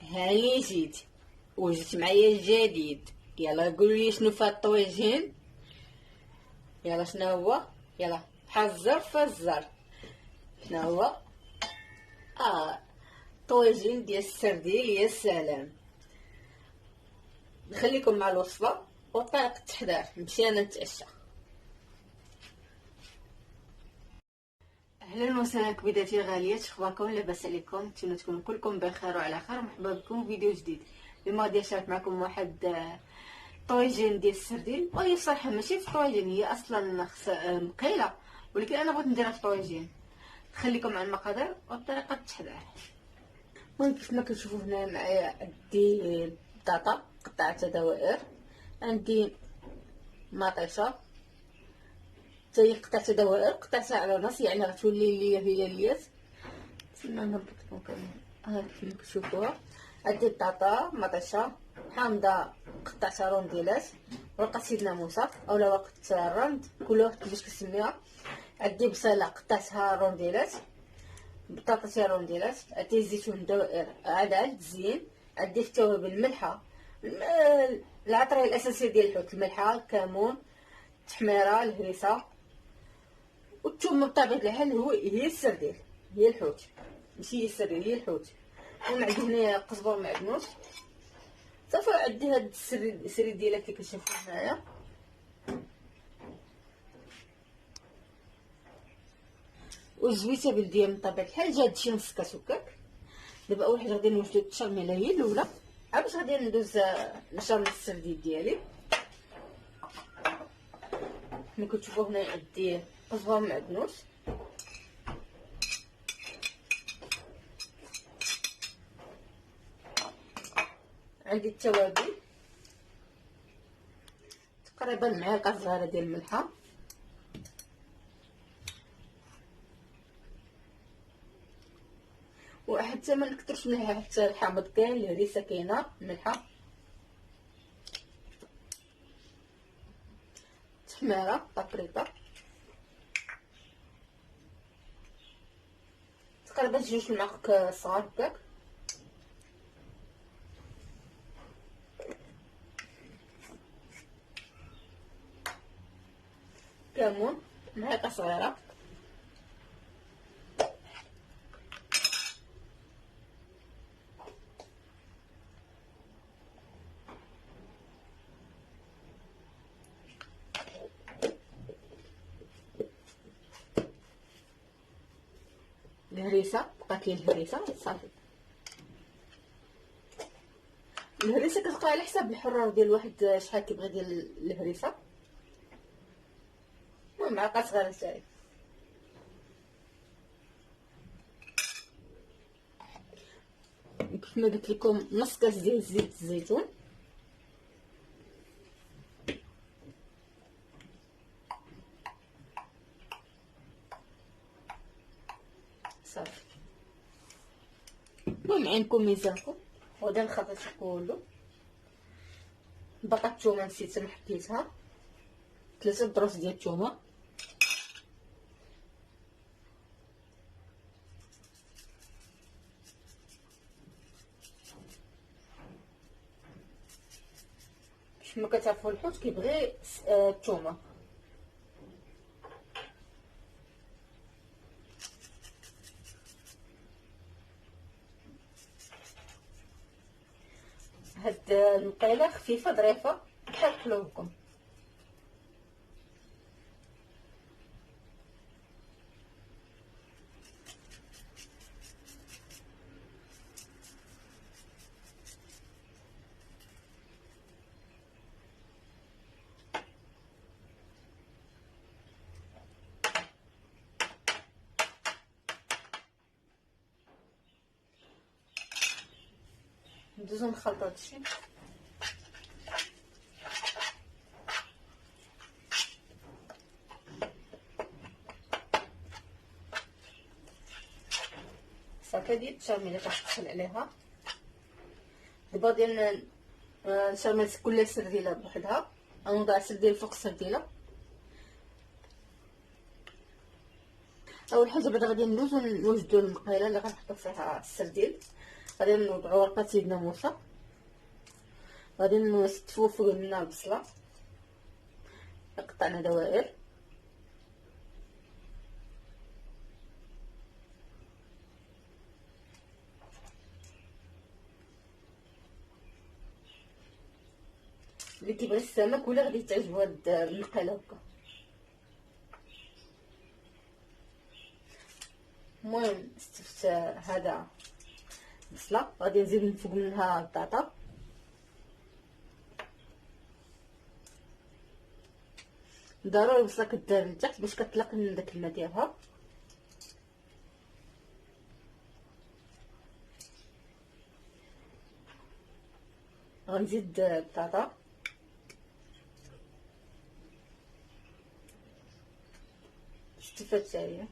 هاني جيت وجدت معايا الجديد. يلا قولوا لي شنو فيه الطويجين. يلا شنو هو؟ يلا حزر فزر. شنو هو؟ طويجين ديال السردين. يا سلام. نخليكم مع الوصفه وطريقه التحضير. مشينا نتعشى. اهلا وسهلا كبيداتي غاليات، اخباركم؟ لاباس عليكم؟ نتمنى تكونوا كلكم بخير وعلى خير. مرحبا بكم في فيديو جديد. اليوم غادي نشارك معكم واحد طويجين ديال السردين، وهي صراحه ماشي في طويجين، هي اصلا مقيله، ولكن انا بغيت نديرها في طويجين. نخليكم مع المقادير وطريقه التحضير. المهم كيف ما كتشوفوا هنا معايا عندي بطاطا قطعتها دوائر، عندي مطيشه حتى هي قطعتها دوائر، قطعتها على نص يعني غتولي ليا هي ليات. تما نربط لكم كامل كيما كتشوفوها. عندي بطاطا مطيشه حامضه قطعتها رونديلات، ورقه سيدنا موسى اولا ورقه الرند كل واحد كيفاش كيسميها. عندي بصله قطعتها رونديلات، بطاطا رونديلات. عندي الزيتون دوائر عاد زين. عندي التوابل الملحه، العطريه الاساسيه ديال الحوت، الملحه، الكمون، التحميره، الهريسه والثوم. بطبيعه الحال هي السردين، هي الحوت، ماشي هي السردين، هي الحوت. وعندي هنايا قزبر معدنوس صافي. عندي هاد السريد ديالك اللي كتشوفوه هنايا. والزويته بلديه من طبيعه الحال. جا هادشي نص كاس هكاك. دابا اول حاجه غادي نوجدو التشرميله هي الاولى، عاد باش غادي ندوز نشرمل السردين ديالي. كما كتشوفوا هنا عندي قزبر معدنوس، عندي التوابل تقريبا معلقه صغيره ديال الملحه، وحتى ما نكثرش مليحه حتى الحامض كاين، الهريسه كاينه، الملحه، التحميره، بابريكا، تقريبا 2 المعالق صغار هكاك، كمون معلقه صغيره، الهريسه بقات لي الهريسه صافي. الهريسه كتبقى على حساب الحراره ديال الواحد شحال كيبغي ديال الهريسه. المهم معلقه صغيره حتى كيف ما قلت لكم نص كاس ديال زيت الزيتون، صافي. المهم عينكم ميزانكم. وغادي نخلط كله. باقا الثومه نسيت ما حطيتها، 3 دروس ديال الثومه، كما كتعرفوا الحوت كيبغي الثومه. هاد المقيله خفيفه ظريفه بحال قلوبكم. ندوزو نخلطو هادشي. صافي ديال التشرميله كتدخل عليها. دابا ديال نشرمل كل سرديله بوحدها، غنوضع سرديله فوق السرديله. اول حاجه بعد غادي ندوزو نوجدو المقيله اللي غنحطو فيها السردين. غادي نوضعو ورقه سيدنا موسى، غادي نستفو فوق منها البصله، قطعنا دوائر، اللي كيبغي السمك ولا غادي تعجبو هاد المقيله هكا. المهم استفت هذا بصله، غادي نزيد من فوق منها البطاطا، ضروري البصله كدار لتحت باش كتطلق من داك الماء ديالها. غنزيد البطاطا، استفدت هي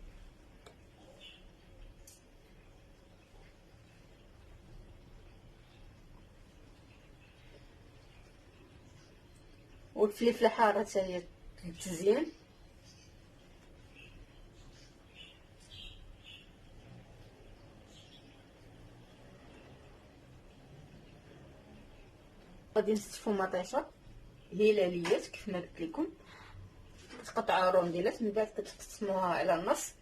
والفلفله حاره حتى هي للتزيين. غادي نستفو مطيشه هلاليات كيف ما قلت لكم، كتقطعوا رونديلات من بعد كتقسموها على النص.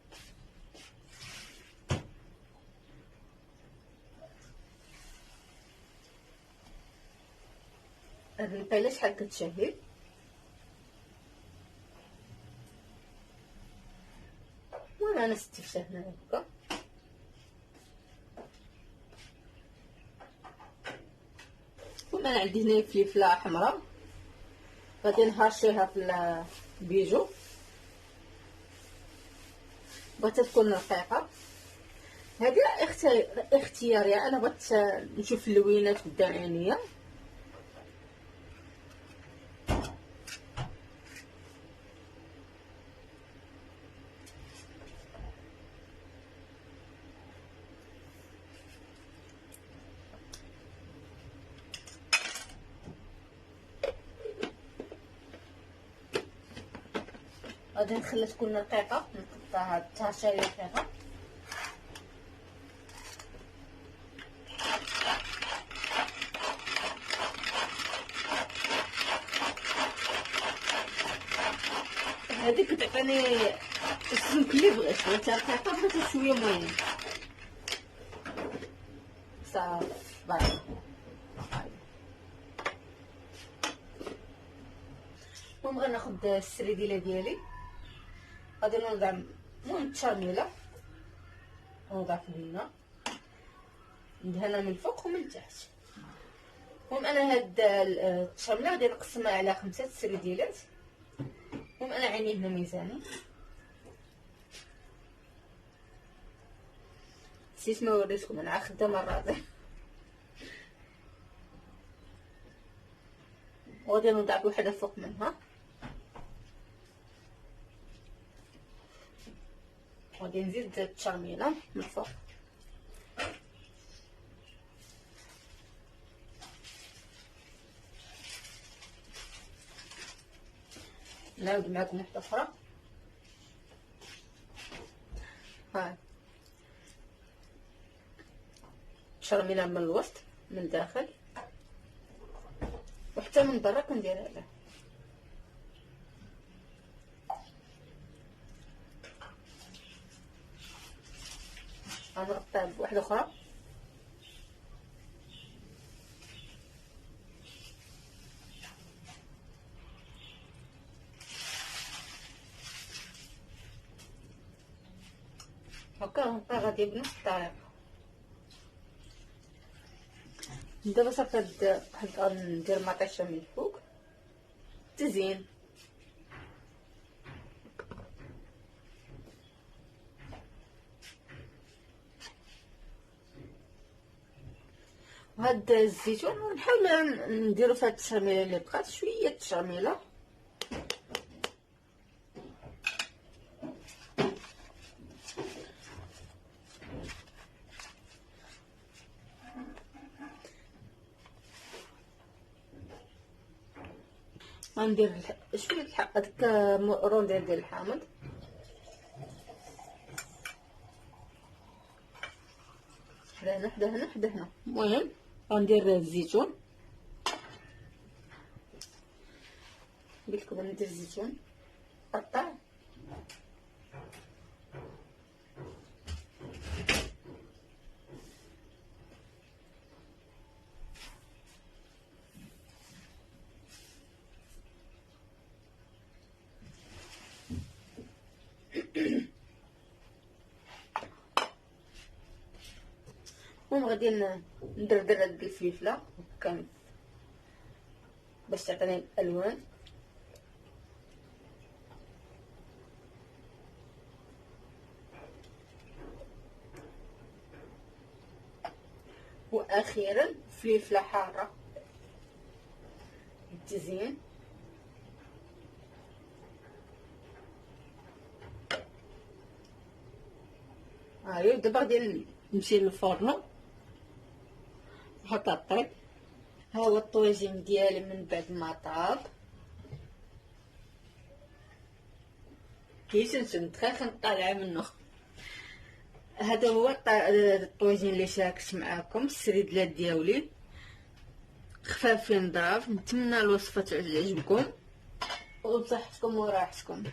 هاد المقيله شحال كتشهي، وانا نستفسه هنا هكا. وما انا عندي هنا فلفله حمراء غادي نهرشيها في البيجو، بغيت تكون رقيقه. هذه اختياريه، انا بغيت نشوف اللوينات قدام عينيا. غادي نخليها تكون رقيقه، نقطعها التهشيه فيها. هذيك كتعطيني السمك اللي بغيت، بغيت رقيقه بغيت شويه موين صافي. باي. المهم غناخد السريديله ديالي، غادي نوضع المهم التشاميله، نوضع في اليمنى، ندهنها من الفوق ومن تحت. المهم انا هاد التشاميله غادي نقسمها على 5 سريديلات. المهم انا عيني هنا ميزاني، نسيت ما وريتكم انا خدامه الراضي. وغادي نوضع بوحده فوق منها، وغادي نزيد التشاميله من الفوق. نعاود معكم واحده اخرى. ها التشاميله من الوسط من الداخل وحتى من برا كنديرها له. غنقطع بواحده اخرى. هكا غادي بنفس الطريقه. دابا صافي غندير مطيشه من الفوق تزيين. وهاد الزيتون نحاول نديرو فيها التشاميله اللي بقات، شويه التشاميله. غندير شويه هذاك رونديل ديال الحامض. هنا حدا هنا حدا هنا. المهم غندير الزيتون، قلت لكم ندير الزيتون قطع. المهم غادي ندردر هاد الفلفله هكا باش تعطيني الالوان. واخيرا فلفله حاره للتزيين. هاهي دابا غادي نمشي للفرن نحطها طيب. ها هو الطويجين ديالي من بعد ما طاب، كيسنسن دخل طالعه منه. هذا هو الطويجين اللي شاركت معاكم، السريدلات ديالي خفافين ظراف. نتمنى الوصفه تعجبكم وبصحتكم وراحتكم.